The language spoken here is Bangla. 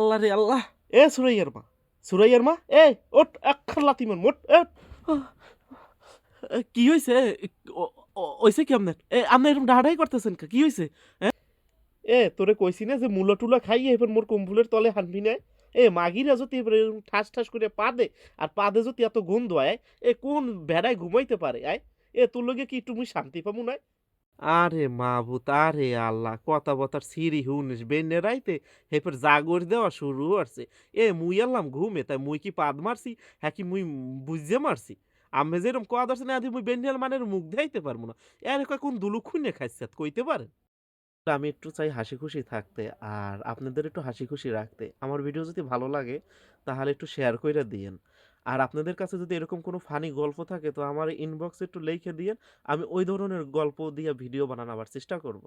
আল্লাহ রে আল্লাহ। এ সুরাইয়ার মা, সুরাইয়ার মা, এ ওঠ, একখান লাথি মার মোট। কি হয়েছে? ওইছে কি আপনার? আপনি এরকম ডাহাডাহি করতেছেন কি হয়েছে? তোরে কইছি না যে মূলা টুলা খাইয়ে এবার মোর কম্বুলের তলে হানবি না। মাগিরা যদি এবার এরকম ঠাস ঠাস করে পা দে, আর পা দে যদি এত গন্ধ হয়, কোন ভেড়ায় ঘুমাইতে পারে? তোর লগে কি একটু মুই শান্তি পাবো না? আরে মাবুত, আরে আল্লাহ, কথা বতার সিরি হুনিস বেনে রাইতে হেপর জাগর দেওয়া শুরু হচ্ছে। মুই আল্লাম ঘুমে, তাই মুই কি পাদ মারছি? হ্যাঁ কি মুই বুঝে মারছি? আমি যেরকম কোয়া ধরছে না, আদি মুই বেন্যাল মানের মুখ দেখাইতে পারবো না। এর কয় কোন দুলুক খুনে খাইছে কইতে পারে? আমি একটু চাই হাসি খুশি থাকতে, আর আপনাদের একটু হাসি খুশি রাখতে। আমার ভিডিও যদি ভালো লাগে তাহলে একটু শেয়ার কইরা দিয়েন। আর আপনাদের কাছে যদি এরকম কোনো ফানি গল্প থাকে তো আমার ইনবক্সে একটু লিখে দিয়েন। আমি ওই ধরনের গল্প দিয়ে ভিডিও বানানোর চেষ্টা করব।